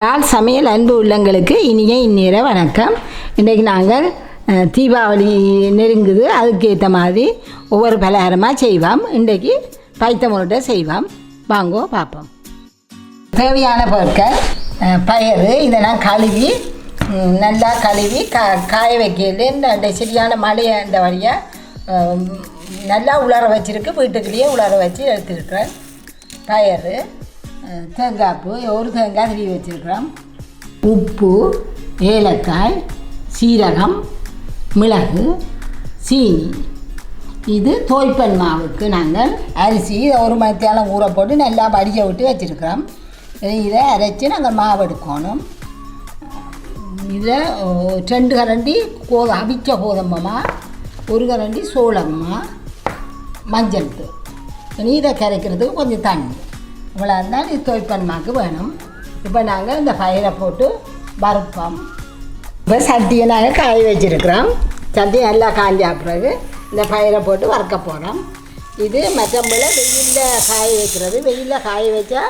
யாழ் சமையல் அன்பு உள்ளங்களுக்கு இனிய இந்நேர வணக்கம். இன்றைக்கு நாங்கள் தீபாவளி நெருங்குது, அதுக்கேற்ற மாதிரி ஒவ்வொரு பலகாரமாக செய்வோம். இன்றைக்கு பைத்தமுருட்டை செய்வோம். வாங்கோ பார்ப்போம். தேவையான பொருட்கள்: பயறு, இதை நான் கழுவி நல்லா கழுவி காய வைக்கிறது. இந்த சரியான மழையை இந்த வழியாக நல்லா உலர வச்சுருக்கு, வீட்டுக்குள்ளேயே உலர வச்சு எடுத்துருக்கிறேன். பயறு, தேங்காய்ப்பு, ஒரு தேங்காய் திருவி வச்சுருக்கிறோம், உப்பு, ஏலக்காய், சீரகம், மிளகு, சீனி. இது தோய்ப்பன் மாவுக்கு நாங்கள் அரிசி ஒரு மணித்தாலும் ஊற போட்டு நல்லா வடிக்க விட்டு வச்சுருக்கிறோம். இதை அரைச்சி நாங்கள் மாவு எடுக்கணும். இதில் 2 கரண்டி அவிச்ச கோதம்பமா, 1 கரண்டி சோளமா, மஞ்சள் தூள். இதை கரைக்கிறதுக்கு கொஞ்சம் தண்ணி. இவ்வளோ இருந்தால் இது தோய்ப்பன்மாக்கு வேணும். இப்போ நாங்கள் இந்த பயிரை போட்டு வறுப்போம். இப்போ சட்டியை நாங்கள் காய வச்சுருக்கிறோம். சட்டி நல்லா காஞ்சா பிறகு இந்த பயிரை போட்டு வறுக்க போகிறோம். இது மற்றபடி வெயிலில் காய வைக்கிறது. வெயிலில் காய வச்சா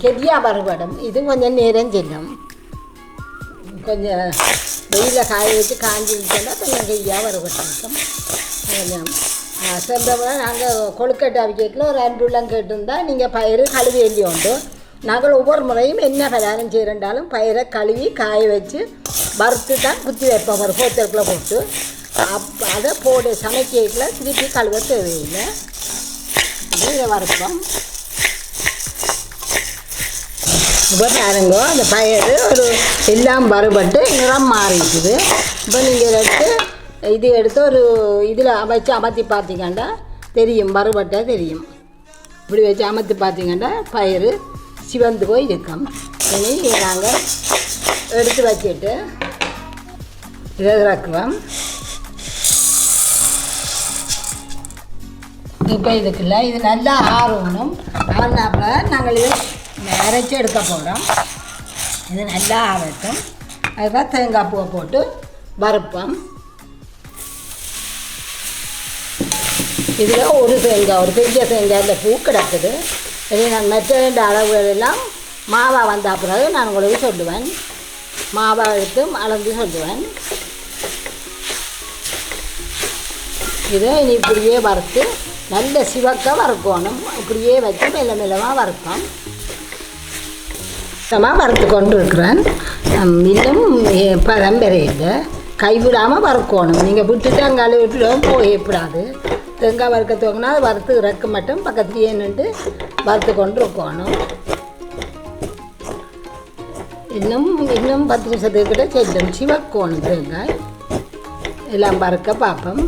கெதியாக வறுபடும். இது கொஞ்சம் நேரம் செல்லும். கொஞ்சம் வெயிலில் காய வச்சு காஞ்சிருச்சோன்னா கொஞ்சம் கெதியாக வறுபட்டிருக்கும். கொஞ்சம் சென்றவங்க நாங்கள் கொழுக்கட்டை அவிக்கல ஒரு 2 உள்ளம் கேட்டிருந்தால் நீங்கள் பயிறு கழுவி எழுதி உண்டு. நாங்கள் ஒவ்வொரு முறையும் என்ன பலகாரம் செய்கிறண்டாலும் பயிரை கழுவி காய வச்சு வறுத்து தான் குத்தி வைப்போம். ஒரு போத்தருக்குள்ளே போட்டு அதை போட்டு சமைக்கல திருப்பி கழுவ தேவையில்லை. இதை வறுப்போம். இப்போ பாருங்கோ, அந்த பயிறு ஒரு எல்லாம் வறுபட்டு நிறம் மாறிக்குது. இப்போ நீங்கள் இது எடுத்து ஒரு இதில் வச்சு அமர்த்தி பார்த்தீங்கன்னா தெரியும், வறுபட்டா தெரியும். இப்படி வச்சு அமர்த்தி பார்த்தீங்கன்னா பயிறு சிவந்து போய் இருக்கும். இனி நாங்கள் எடுத்து வச்சுட்டு இதை இறக்குவோம். இப்போ இதுக்குள்ள இது நல்லா ஆறணும். ஆறினாப்புல நாங்கள் இதை அரைச்சி எடுக்க போகிறோம். இது நல்லா ஆறட்டும். அதுதான் தேங்காய் பூவை போட்டு வறுப்போம். இதில் ஒரு தேங்காய், ஒரு பெரிய தேங்காய் இந்த பூ கிடக்குது. நான் மற்ற 2 அளவுகள் எல்லாம் மாவா வந்த பிறகு நான் உங்களுக்கு சொல்லுவேன். மாவா எடுத்து அளந்து சொல்லுவேன். இதை இனி இப்படியே வறுத்து நல்ல சிவக்க வறுக்கணும். இப்படியே வச்சு மெல்ல மெல்லமாக வறுப்போம். வறுத்து கொண்டு இருக்கிறேன். இன்னும் பரம்பரையில் கைவிடாமல் வறுக்கணும். நீங்கள் விட்டுட்டு அங்கால விட்டுடும் போயப்படாது. தேங்காய் வறுக்க துவங்கினா அது வறுத்து இறக்க மட்டும் பக்கத்துலேயே நின்று வறுத்து கொண்டு இருக்கணும். இன்னும் 10 நிமிஷத்துக்கிட்ட செல்லும் சிவக்கோணும். தேங்காய் எல்லாம் வறுக்க பார்ப்போம்.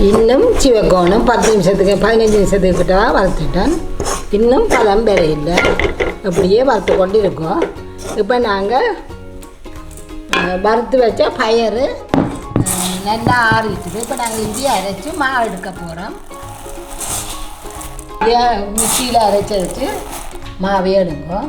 இன்னும் சிவக்கோணும். 10 நிமிஷத்துக்கு 15 நிமிஷத்துக்கிட்ட வறுத்துட்டேன். இன்னும் பதம் வேற இல்லை. அப்படியே வறுத்து கொண்டு இருக்கோம். இப்போ நாங்கள் வறுத்து வச்ச பயறு நல்லா ஆறிட்டுது. இப்போ நாங்கள் இந்தியை அரைச்சி மாவு எடுக்க போகிறோம். மிக்சியில் அரைச்சி வச்சு மாவே எடுப்போம்.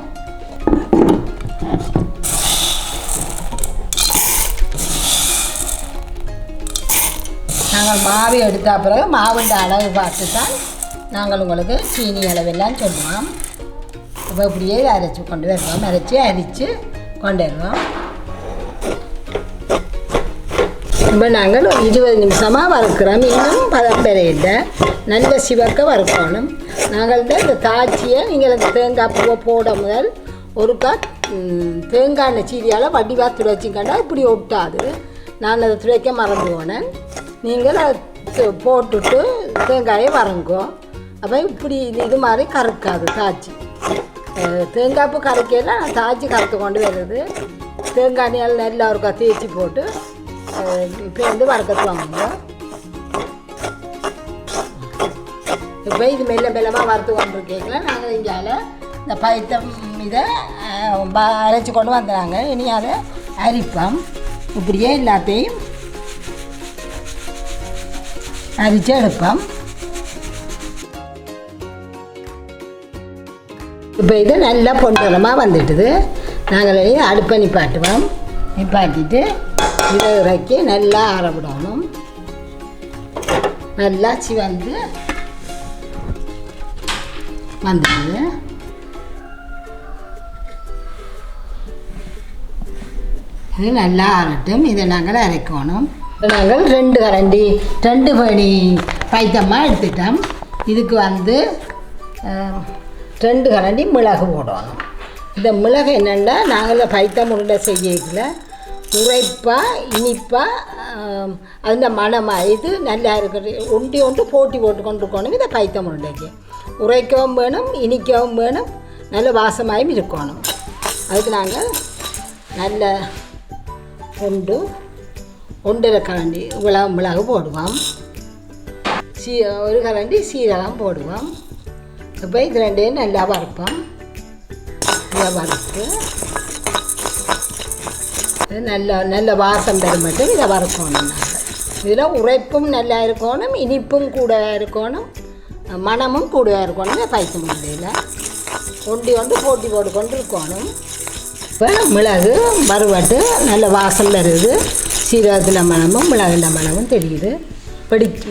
நாங்கள் மாவு எடுத்த பிறகு மாவுண்ட அளவு பார்த்து தான் நாங்கள் உங்களுக்கு சீனி அளவெல்லாம் சொல்லுவோம். இப்போ இப்படியே அரைச்சி கொண்டு வருவோம். அரித்து கொண்டு வருவோம். இப்போ நாங்கள் ஒரு 20 நிமிஷமாக வறுக்கிறோம். இன்னும் பதம் பெறையில்லை. நல்ல சிவக்க வறுக்கணும். நாங்கள்கிட்ட இந்த தாச்சியை நீங்கள் அந்த தேங்காய் பூவை போட முதல் ஒருக்கா தேங்காய் எண்ணெய் சீரியால் வடிவாக துடைச்சிக்கண்டா இப்படி ஒட்டாது. நான் அதை துடைக்க மறந்து போனேன். நீங்கள் அதை போட்டுட்டு தேங்காயை வறங்கோ. அப்போ இப்படி இது மாதிரி கறக்காது தாச்சி. தேங்காய் பூ கறக்கலாம், தாச்சி கறத்து கொண்டு வருது. தேங்காய் எண்ணெய் நல்லா ஒருக்கா தேய்ச்சி போட்டு இப்போ வறுக்கத்துவாங்க. இப்போ இது மெல்ல மெல்லமாக வறுத்து கொண்டு இருக்கீங்களா. நாங்கள் இங்கால இந்த பைத்தம் இதை அரைச்சி கொண்டு வந்துடுறாங்க. இனி அதை அரிப்போம். இப்படியே எல்லாத்தையும் அரித்து எடுப்போம். இப்போ இது நல்லா பொண்டலமாக வந்துட்டுது. நாங்கள் அடுப்பை நிப்பாட்டுவோம். நிப்பாட்டிட்டு இதை இறக்கி நல்லா ஆறவிடணும். நல்லா சிவந்து வந்துடுது. இது நல்லா ஆறட்டும். இதை நாங்கள் அரைக்கணும். நாங்கள் 2 கரண்டி 2 படி பைத்தமாக எடுத்துட்டோம். இதுக்கு 2 கரண்டி மிளகு போடணும். இந்த மிளகு என்னென்னா நாங்கள் பைத்தம் உருண்டை செய்யல உரைப்பாக இனிப்பாக அந்த மணமாக இது நல்லா இருக்கிறது ஒன்று போட்டி போட்டு கொண்டு இருக்கணும். இதை பைத்தம் உருண்டைக்கு உரைக்கவும் வேணும், இனிக்கவும் வேணும், நல்ல வாசமாகவும் இருக்கணும். அதுக்கு நாங்கள் நல்ல 1.5 கரண்டி மிளகு போடுவோம். 1 கரண்டி சீரகம் போடுவோம். இப்போ இது 2 நல்லா வறுப்போம். இதை வறுத்து நல்ல வாசம் தர மட்டும் இதை வறுக்கணும். நாங்கள் இதில் உரைப்பும் நல்லா இருக்கணும், இனிப்பும் கூட இருக்கணும், மணமும் கூட இருக்கணும். இந்த பைத்தம் உருண்டையில் ஒன்று போட்டி போட்டு கொண்டு இருக்கணும். இப்போ மிளகு வறுவட்டு நல்ல வாசம் வருது. சீரகத்தில் மணமும் மிளகுல மணமும் தெரியுது.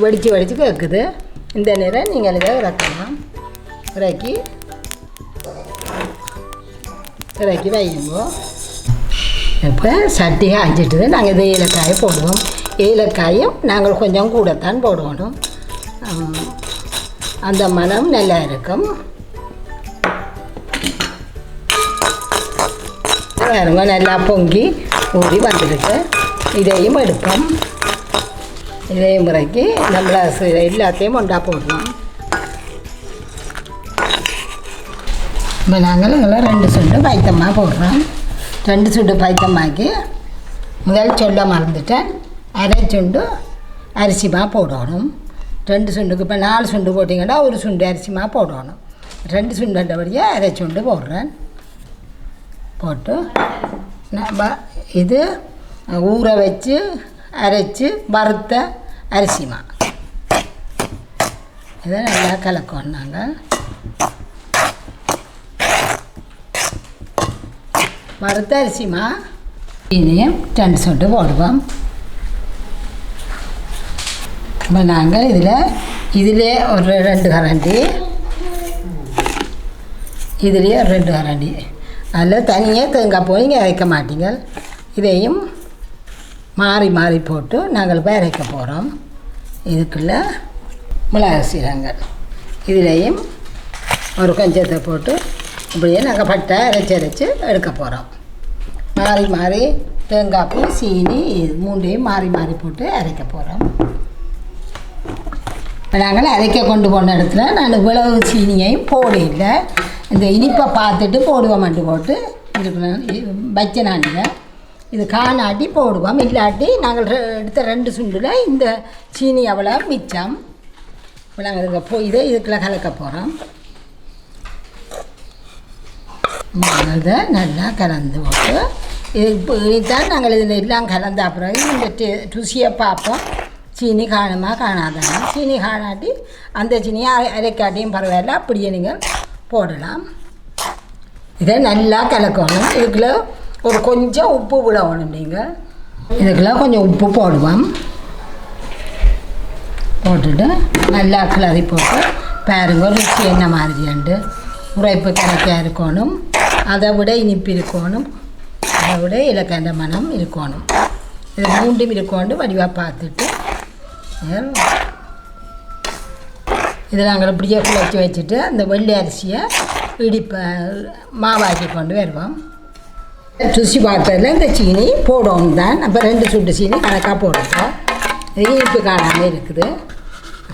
வெடித்து கேட்குது. இந்த நேரம் நீங்கள் இதை இறக்கலாம். இறக்கி வையுங்கோ. இப்போ சட்டி காய்ச்சிட்டு நாங்கள் இதை ஏலக்காயை போடுவோம். ஏலக்காயும் நாங்கள் கொஞ்சம் கூடத்தான் போடணும். அந்த மனம் நல்லா இருக்கும். பாருங்க நல்லா பொங்கி ஊறி வந்துருக்கு. இதையும் எடுப்போம். இதையும் இறக்கி நம்மளை எல்லாத்தையும் ஒன்றா போடுவோம். இப்போ நாங்கள் இதெல்லாம் 2 சுண்டு பைத்தமாக போடுறோம். 2 சுண்டு பைத்தமாக்கி முதல் சொல்ல மறந்துட்டேன். அரை சுண்டு அரிசிமா போடணும். 2 சுண்டுக்கு இப்போ 4 சுண்டு போட்டிங்கன்னா 1 சுண்டு அரிசிமா போடணும். 2 சுண்டுன்றபடியாக அரை சுண்டு போடுறேன். போட்டு நம்ம இது ஊற வச்சு அரைச்சி வறுத்த அரிசிமா இதை நல்லா கலக்கணும். நாங்கள் வறுத்த அரிசிமா இனியும் 2 சுண்டு போடுவோம். இப்போ நாங்கள் இதிலே ஒரு 2 கரண்டி, இதுலேயே ஒரு 2 கரண்டி. அதில் தனியாக தேங்காய் போய் இங்கே அரைக்க மாட்டீங்க. இதையும் மாறி மாறி போட்டு நாங்கள் போய் அரைக்க போகிறோம். இதுக்குள்ள மிளகு சீரகங்கள் இதிலையும் ஒரு கொஞ்சத்தை போட்டு இப்படியே நாங்கள் பட்டை அரைச்சி எடுக்க போகிறோம். மாறி மாறி தேங்காய் பூ சீனி 3ஐயும் மாறி மாறி போட்டு அரைக்க போகிறோம். இப்போ நாங்கள் அரைக்க கொண்டு போன இடத்துல நான் இவ்வளவு சீனியையும் போடல. இந்த இனிப்பை பார்த்துட்டு போடுவோம். போட்டு வச்ச நாண்டில் இது காணாட்டி போடுவோம். இல்லாட்டி நாங்கள் எடுத்த 2 சுண்டில் இந்த சீனி அவ்வளோ மிச்சம். இப்போ நாங்கள் இதுக்குள்ளே கலக்க போகிறோம். இதை நல்லா கலந்து போட்டு இனித்தான் நாங்கள் இதில் எல்லாம் கலந்த அப்புறம் இந்த ருசியை பார்ப்போம். சீனி காணுமா காணாதானா. சீனி காணாட்டி அந்த சீனியை அரைக்காட்டியும் பரவாயில்ல, அப்படியே நீங்கள் போடலாம். இதை நல்லா கலக்கணும். இதுக்குள்ள ஒரு கொஞ்சம் உப்பு விடணும். நீங்கள் இதுக்குள்ள கொஞ்சம் உப்பு போடுவோம். போட்டுட்டு நல்லா கிளறி போட்டு பாருங்க ருசி என்ன மாதிரியாண்டு. உரைப்பு கணக்காக இருக்கணும், அதை விட இனிப்பு இருக்கணும், அதை விட இலக்கண்ட மனம் இருக்கணும். இது 3ம் இருக்கணும். வடிவாக பார்த்துட்டு இதை நாங்கள் இப்படியே குழச்சி வச்சுட்டு அந்த வெள்ளை அரிசியை மாவாக்கி கொண்டு வருவோம். ருசி பார்த்ததில் இந்த சீனி போடணும் தான். அப்போ 2 சுண்டு சீனி கணக்காக போடுறோம். இனிப்பு காணாமல் இருக்குது.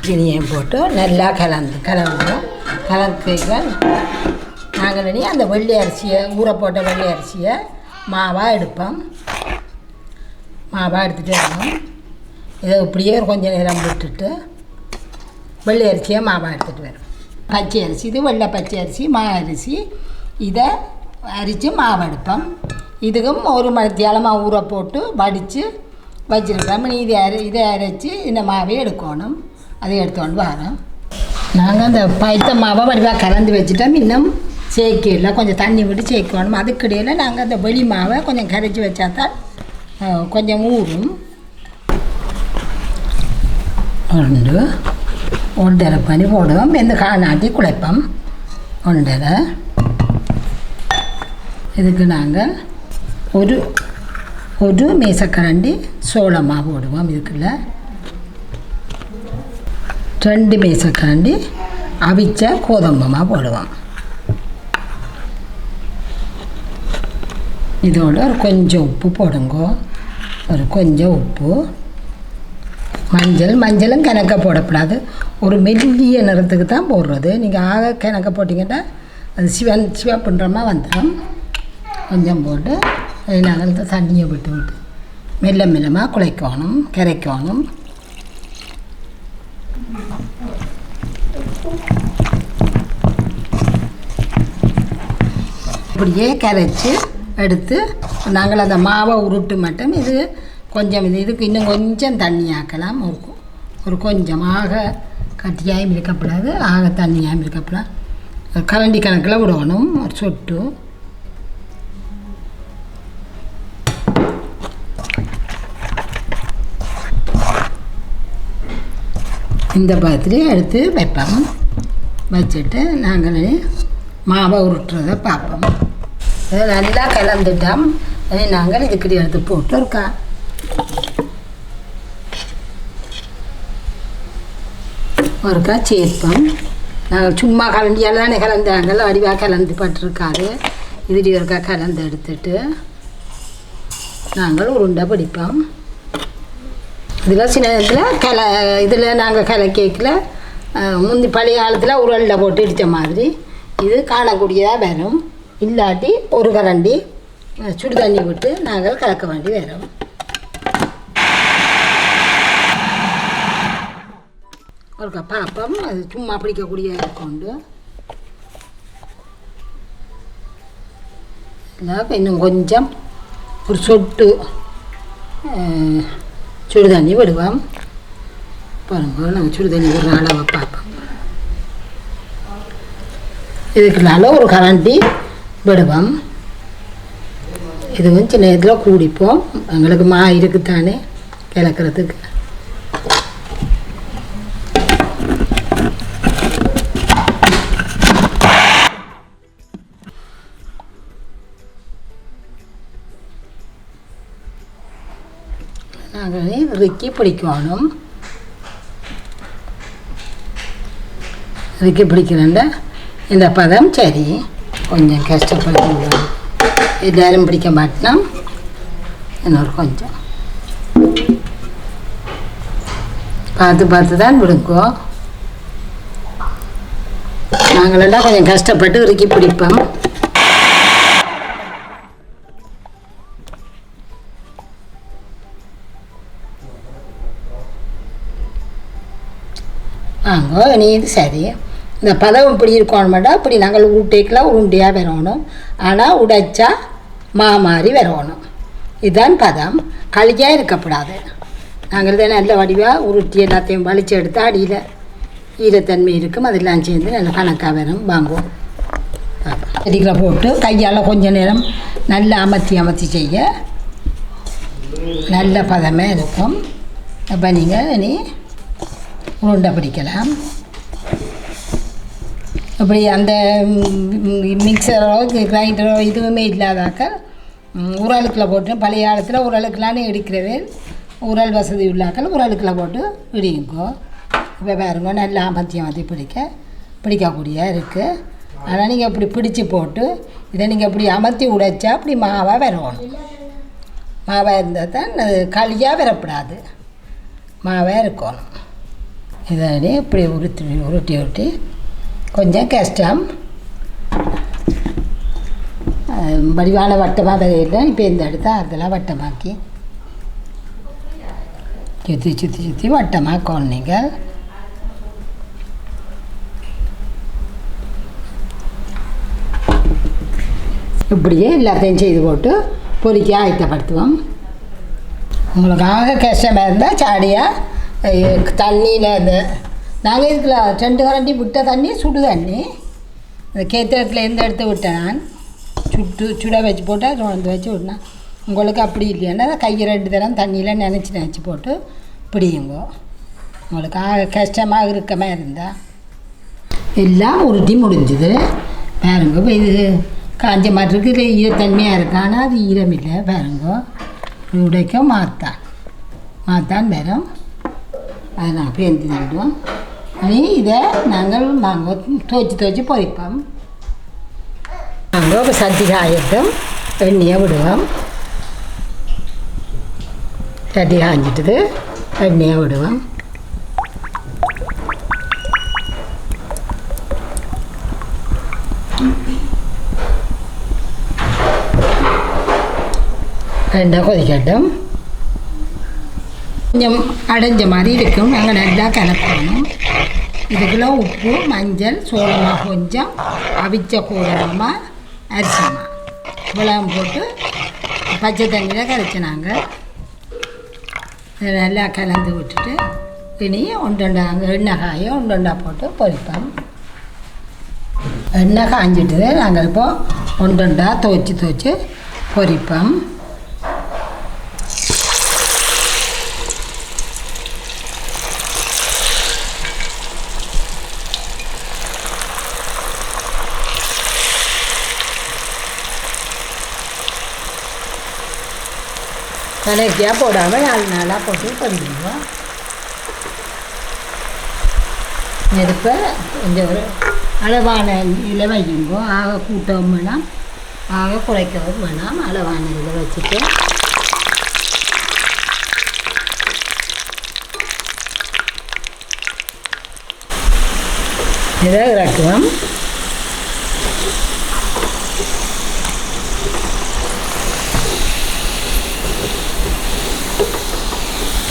சீனியையும் போட்டு நல்லா கலந்துடும். கலந்துகள் நாங்கள் அந்த வெள்ளை அரிசியை ஊற போட்ட வெள்ளை அரிசியை மாவாக எடுப்போம். மாவாக எடுத்துகிட்டு வருவோம். இதை இப்படியே கொஞ்சம் நேரம் விட்டுட்டு வெள்ளை அரிசியை மாவாக எடுத்துகிட்டு வரும். பச்சை அரிசி இது வெள்ளை பச்சை அரிசி மா அரிசி இதை அரித்து மாவு எடுப்போம். இதுக்கும் ஒரு மணித்தியாலமாக ஊற போட்டு வடித்து வச்சுருக்கோம். இதை அரைச்சி இந்த மாவை எடுக்கணும். அதை எடுத்துக்கொண்டு வரோம். நாங்கள் அந்த பைத்த மாவை வடிவாக கலந்து வச்சுட்டோம். இன்னும் சேர்க்கல, கொஞ்சம் தண்ணி விட்டு சேர்க்கணும். அதுக்கிடையில் நாங்கள் அந்த வெளி மாவை கொஞ்சம் கரைச்சி வச்சா தான் கொஞ்சம் ஊறும். 1.5 பண்ணி போடுவோம். இந்த காணாட்டி குழைப்போம் 1.5. இதுக்கு நாங்கள் ஒரு மேசக்கரண்டி சோளமா போடுவோம். இதுக்குள்ள 2 மேசக்கரண்டி அவிச்ச கோதம்பமாக போடுவோம். இதோட ஒரு கொஞ்சம் உப்பு போடுங்க. ஒரு கொஞ்சம் உப்பு. மஞ்சளும் கணக்க போடக்கூடாது. ஒரு மெல்லிய நிறத்துக்கு தான் போடுறது. நீங்கள் ஆக கணக்க போட்டிங்கன்னா அது சிவப்புன்றமாக வந்துடும். கொஞ்சம் போட்டு நாங்கள் தண்ணியை விட்டு மெல்லமாக குழைக்கணும், கரைக்கணும். இப்படியே கரைச்சி எடுத்து நாங்கள் அந்த மாவை உருட்டு மட்டும் இது கொஞ்சம் இதுக்கு இன்னும் கொஞ்சம் தண்ணி ஆக்கலாம். ஒரு கொஞ்சமாக கட்டியாகவும் இருக்கப்படாது, ஆக தண்ணியாகவும் இருக்கப்படாது. கரண்டி கணக்கில் விடணும். ஒரு சொட்டு இந்த பாத்திரம் எடுத்து வைப்போம். வச்சுட்டு நாங்கள் மாவை உருட்டுறதை பார்ப்போம். அதை நல்லா கலந்துட்டோம். அதை நாங்கள் இதுக்கடி எடுத்து போட்டு ஒருக்கா சேர்ப்போம். நாங்கள் சும்மா கலண்டியால் தானே கலந்தாங்க, வடிவாக கலந்து பட்டிருக்காது. இதுடி ஒருக்கா கலந்து எடுத்துட்டு நாங்கள் உருண்டை பிடிப்போம். இதில் சின்ன இதில் நாங்கள் கேக்கில் முந்தி பழைய காலத்தில் உரலில் போட்டு இடித்த மாதிரி இது காணக்கூடியதாக வரும். இல்லாட்டி ஒரு கரண்டி சுடு தண்ணி விட்டு நாங்கள் கலக்க வேண்டி வரும். ஒரு பாப்பம் அது சும்மா பிடிக்கக்கூடிய கொண்டு இல்லை இன்னும் கொஞ்சம் ஒரு சொட்டு சுடு தண்ணி விடுவோம். பாருங்க, நாங்கள் சுடு தண்ணி விடுற அளவை பார்ப்போம். இதுக்குனால ஒரு கரண்டி விடுவோம். இதுவும் சின்ன நேரத்தில் கூடிப்போம். எங்களுக்கு மா இருக்குத்தானே கிளக்கிறதுக்கு. நாங்கள் இறுக்கி பிடிக்கணும். இறுக்கி பிடிக்கிறேன்டா இந்த பதம் சரி. கொஞ்சம் கஷ்டப்பட்டு எல்லாரும் பிடிக்க மாட்டோம். இன்னொரு கொஞ்சம் பார்த்து தான் விடுங்கோ. நாங்களெல்லாம் கொஞ்சம் கஷ்டப்பட்டு இறுக்கி பிடிப்போம். வாங்கோ, நீ இது சரி. இந்த பதம் இப்படி இருக்கணுமாட்டா இப்படி நாங்கள் உருட்டைக்கெலாம் உருண்டையாக வரணும். ஆனால் உடைச்சா மாதிரி வரணும். இதுதான் பதம். களியாக இருக்கக்கூடாது. நாங்கள் தான் நல்ல வடிவாக உருட்டி எல்லாத்தையும் வலிச்சு எடுத்து அடியில் ஈரத்தன்மை இருக்கும். அதெல்லாம் சேர்ந்து நல்ல கணக்காக வரும். வாங்குவோம். செடிகளை போட்டு கையால் கொஞ்சம் நேரம் நல்லா அமர்த்தி செய்ய நல்ல பதமே இருக்கும். அப்போ நீங்கள் இனி உருண்டை பிடிக்கலாம். அப்படி அந்த மிக்சரோ கிரைண்டரோ இதுவுமே இல்லாதாக்க உரலுக்குள்ள போட்டு பழைய காலத்தில் உரலுக்கெலான்னு இடிக்கிறது. உரல் வசதி உள்ளாக்கள் உரலுக்குள்ள போட்டு இடிங்கோ. இப்போ பாருங்க நல்லா அமர்த்தி பிடிக்கக்கூடிய இருக்குது. ஆனால் நீங்கள் இப்படி பிடிச்சி போட்டு இதை நீங்கள் இப்படி அமர்த்தி உடைச்சா அப்படி மாவாக வரணும். மாவாக இருந்தால் தான் அது களியாக வரக்கூடாது, மாவாக இருக்கணும். இதை இப்படி உருட்டி கொஞ்சம் கஷ்டம். வடிவான வட்டமாக வரையில இப்போ இந்த இடத்த அதெல்லாம் வட்டமாக்கி சுற்றி வட்டமாக்கணும். நீங்கள் இப்படியே எல்லாத்தையும் செய்து போட்டு பொறிக்க ஆயத்தப்படுத்துவோம். உங்களுக்காக கஷ்டமாக இருந்தால் சாடியாக தண்ணியில் இந்த நாங்கள் இதுக்குள்ள 2 கரண்டி விட்ட தண்ணி சுடு தண்ணி இந்த கேத்திரத்தில் இருந்து எடுத்து விட்டேன். நான் சுட வச்சு போட்டு வந்து வச்சு விட்டேன். உங்களுக்கு அப்படி இல்லையானா கையை 2 தரம் தண்ணியில் நினச்சி போட்டு பிடியுங்கோ. உங்களுக்கு கஷ்டமாக இருக்கமா இருந்தால் எல்லாம் உருட்டி முடிஞ்சுது. பாருங்க, இப்போ இது காஞ்ச மாட்டிருக்கு. இல்லை ஈரத்தன்மையாக இருக்கு, ஆனால் அது ஈரம் இல்லை. பாருங்க, உடைக்க மாத்தான் வரும். அதை நான் பேர்ந்து தள்ளுவோம். இதை நாங்கள் துவச்சி பொரிப்போம். நாங்கள் இப்போ சட்டி காயட்டும், எண்ணெயை விடுவோம். சட்டி காய்ஞ்சிட்டுது, எண்ணெயை விடுவோம். எண்ணெய் கொதிக்கட்டும். கொஞ்சம் அடைஞ்ச மாதிரி இருக்கும். நாங்கள் நல்லா கலக்கணும். இதுக்குள்ள உப்பு, மஞ்சள், சோளமா கொஞ்சம், அவிச்ச கோலமா, அரிசிமா இவ்வளவு போட்டு பச்சை தண்ணியில் கரைச்சினாங்க. இதை நல்லா கலந்து விட்டுட்டு இனி ஒன்றுண்டாங்க எண்ணெய் காய ஒன்றுண்டா போட்டு பொரிப்போம். எண்ணெய் காஞ்சிட்டு நாங்கள் இப்போ ஒன்றுண்டா துவச்சி பொரிப்போம். கடைசியாக போடாமல் 4 நாளாக போட்டு பொரிக்கணும். நெருப்பை கொஞ்சம் ஒரு அளவான இதில் வைக்குங்கோ. ஆக கூட்டவும் வேணாம், ஆக குறைக்கவும் வேணாம். அளவான இதில் வச்சுட்டு இதை இறக்குவோம்.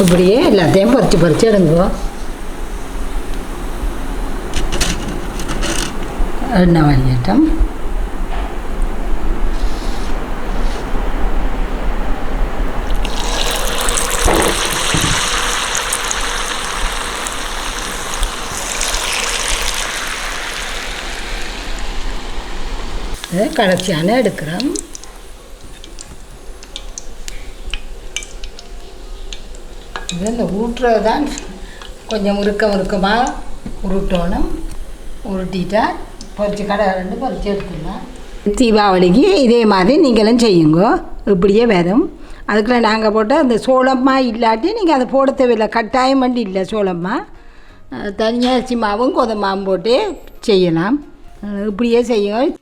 இப்படியே எல்லாத்தையும் பறித்து எடுங்கோ. எண்ணெய் வடிகட்டும். கடைசியான எடுக்கிறோம். இந்த ஊட்டுறது தான் கொஞ்சம் முறுக்கமாக உருட்டணும். உருட்டிட்டா பொரிச்சு கடை பொரிச்சு எடுத்துடலாம். தீபாவளிக்கு இதே மாதிரி நீங்களும் செய்யுங்க. இப்படியே வரும். அதுக்குள்ள நாங்கள் போட்டு அந்த சோளமா இல்லாட்டி நீங்கள் அதை போட தேவையில்லை. கட்டாயம் வண்டி இல்லை. சோளமா தனியாக அரிசி மாவும் கோதுமை மாவும் போட்டு செய்யலாம். இப்படியே செய்யுங்க.